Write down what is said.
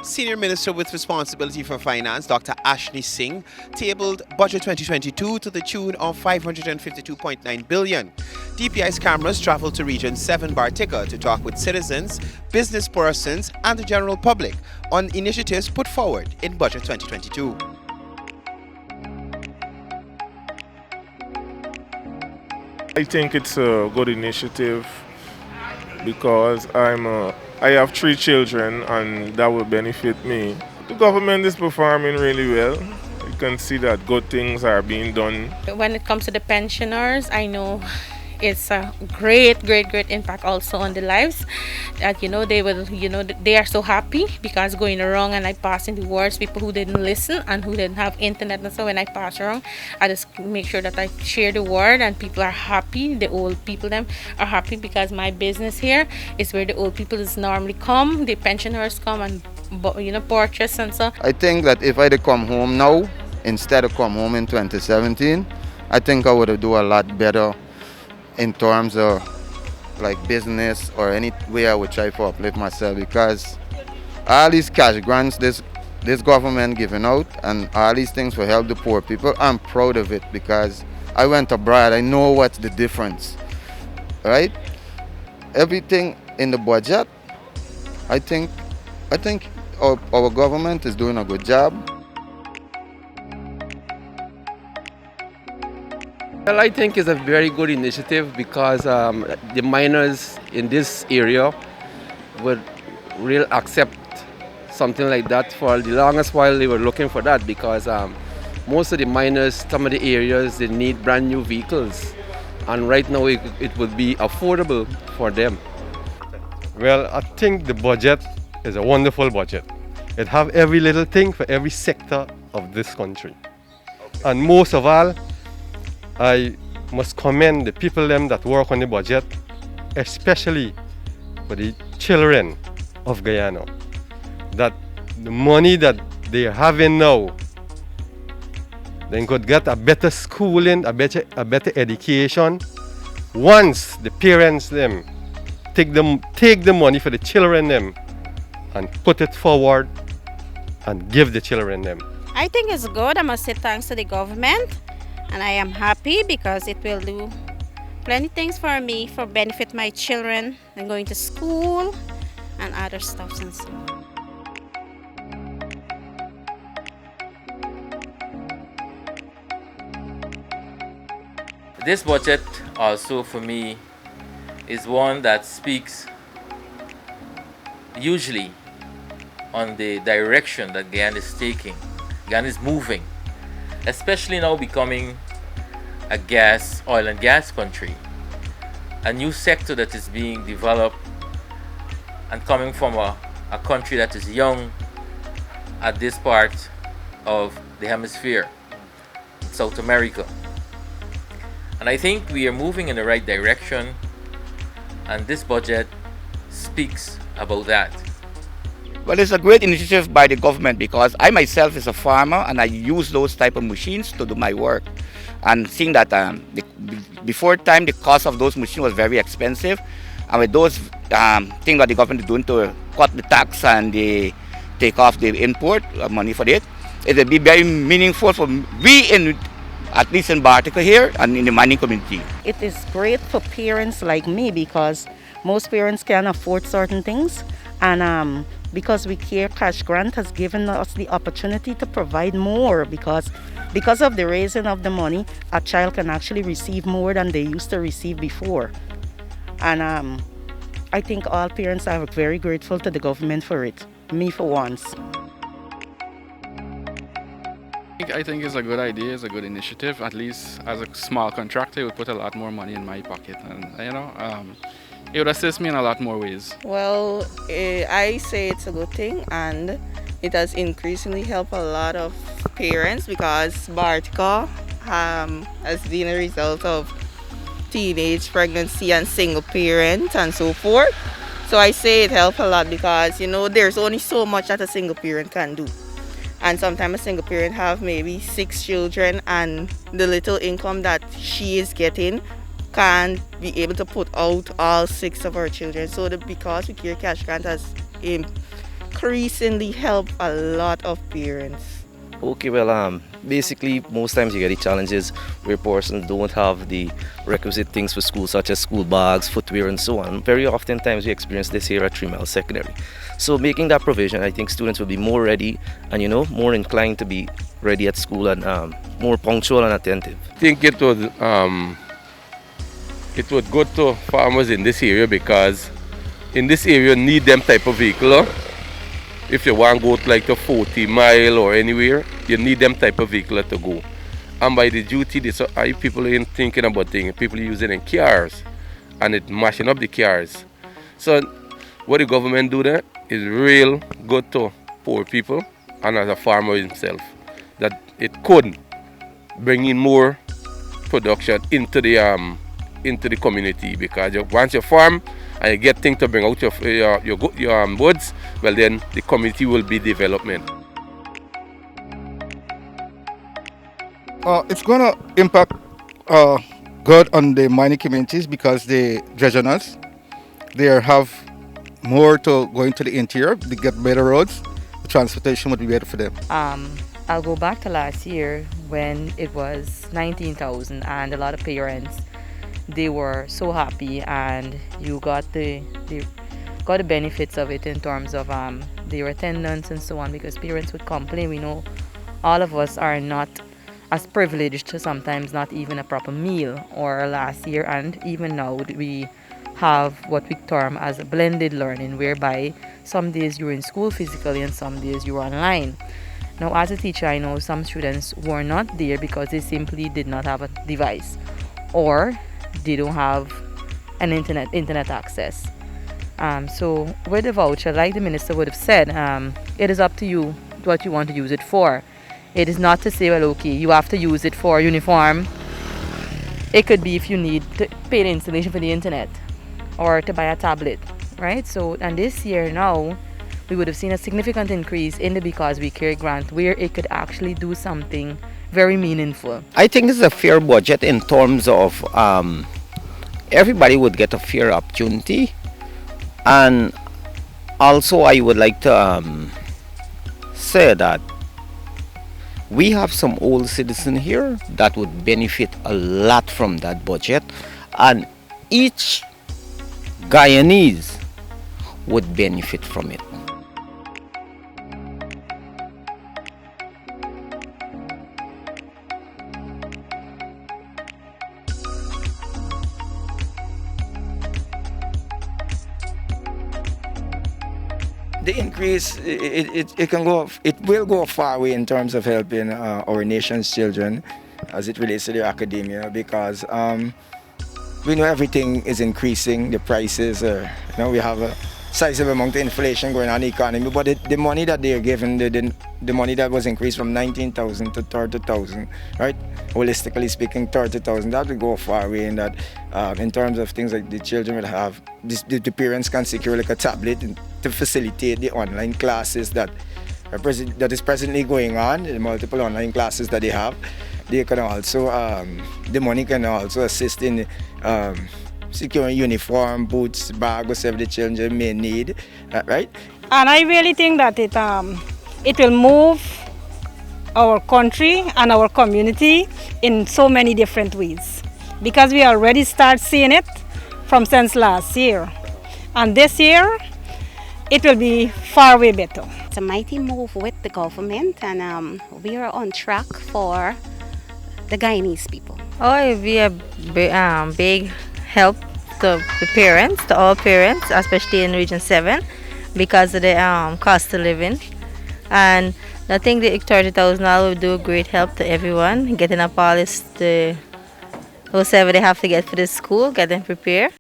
Senior Minister with responsibility for finance, Dr. Ashley Singh, tabled Budget 2022 to the tune of 552.9 billion. DPI's cameras traveled to Region 7 Bartica to talk with citizens, business persons, and the general public on initiatives put forward in Budget 2022. I think it's a good initiative because I have 3 children and that will benefit me. The government is performing really well. You can see that good things are being done. When it comes to the pensioners, I know it's a great impact also on the lives. That they are so happy because going around and I passing the words, people who didn't listen and who didn't have internet, and so when I pass around, I just make sure that I share the word and people are happy. The old people them are happy because my business here is where the old people is normally come, the pensioners come and purchase and so. I think that if I had come home now instead of come home in 2017, I think I would have done a lot better in terms of like business or any way I would try to uplift myself, because all these cash grants this government giving out and all these things will help the poor people, I'm proud of it because I went abroad. I know what's the difference, right? Everything in the budget, I think our government is doing a good job. Well, I think it's a very good initiative because the miners in this area would really accept something like that. For the longest while they were looking for that because most of the miners, some of the areas, they need brand new vehicles, and right now it would be affordable for them. Well, I think the budget is a wonderful budget. It have every little thing for every sector of this country. And most of all, I must commend the people them that work on the budget, especially for the children of Guyana. That the money that they are having now, they could get a better schooling, a better education. Once the parents them take the money for the children them and put it forward and give the children them. I think it's good. I must say thanks to the government. And I am happy because it will do plenty things for me, for benefit my children and going to school and other stuff and so. This budget also for me is one that speaks usually on the direction that Guyana is taking. Guyana is moving, especially now becoming a oil and gas country, a new sector that is being developed and coming from a country that is young at this part of the hemisphere, South America. And I think we are moving in the right direction, and this budget speaks about that. Well, it's a great initiative by the government because I myself is a farmer and I use those type of machines to do my work. And seeing that before time the cost of those machines was very expensive, and with those things that the government is doing to cut the tax and they take off the import money for it will be very meaningful for at least in Bartica here and in the mining community. It is great for parents like me because most parents can't afford certain things, and because we care cash grant has given us the opportunity to provide more because of the raising of the money, a child can actually receive more than they used to receive before. And I think all parents are very grateful to the government for it, me for once. I think it's a good idea, it's a good initiative. At least as a small contractor, it would put a lot more money in my pocket, and it would assist me in a lot more ways. Well, I say it's a good thing, and it has increasingly helped a lot of parents because Bartica has been a result of teenage pregnancy and single parent and so forth. So I say it helped a lot because there's only so much that a single parent can do. And sometimes a single parent have maybe 6 children, and the little income that she is getting can't be able to put out all 6 of her children. So because we care cash grant has increasingly help a lot of parents. Okay, well, basically, most times you get the challenges where persons don't have the requisite things for school, such as school bags, footwear, and so on. Very often times we experience this here at 3 Mile Secondary. So making that provision, I think students will be more ready and, more inclined to be ready at school and more punctual and attentive. I think it would go to farmers in this area because in this area need them type of vehicle. If you want to go to like the 40 mile or anywhere, you need them type of vehicle to go. And by the duty, people ain't thinking about things. People using in cars and it mashing up the cars. So what the government do there is real good to poor people and as a farmer himself. That it could bring in more production into the community because once you farm and you get things to bring out your goods, well then the community will be development. It's going to impact good on the mining communities because the dredgeners, they have more to go into the interior, they get better roads, the transportation would be better for them. I'll go back to last year when it was 19,000 and a lot of parents, they were so happy and you got the benefits of it in terms of their attendance and so on, because parents would complain. We know all of us are not as privileged to sometimes not even a proper meal, or last year and even now we have what we term as a blended learning, whereby some days you're in school physically and some days you're online. Now as a teacher, I know some students were not there because they simply did not have a device or they don't have an internet access. So with the voucher, like the minister would have said, it is up to you what you want to use it for. It is not to say, well, okay, you have to use it for uniform. It could be if you need to pay the installation for the internet or to buy a tablet, right? So, and this year now, we would have seen a significant increase in the Because We Care grant where it could actually do something very meaningful. I think it's a fair budget in terms of everybody would get a fair opportunity, and also I would like to say that we have some old citizens here that would benefit a lot from that budget, and each Guyanese would benefit from it. The increase, it will go a far way in terms of helping our nation's children as it relates to their academia, because we know everything is increasing, the prices are, we have a sizable amount of inflation going on in the economy, but the money that they're given, the money that was increased from 19,000 to 30,000, right? Holistically speaking, 30,000, that will go a far way in that, in terms of things like the children will have, the parents can secure like a tablet to facilitate the online classes that is presently going on, the multiple online classes that they have. They can also, the money can also assist in securing uniform, boots, bag, whatever the children may need, right? And I really think that it will move our country and our community in so many different ways, because we already start seeing it since last year, and this year it will be far way better. It's a mighty move with the government, and we are on track for the Guyanese people. Oh, it will be a big help to the parents, to all parents, especially in Region 7, because of the cost of living. And I think the 30,000 will do a great help to everyone, getting up all this, whatever they have to get for the school, get them prepared.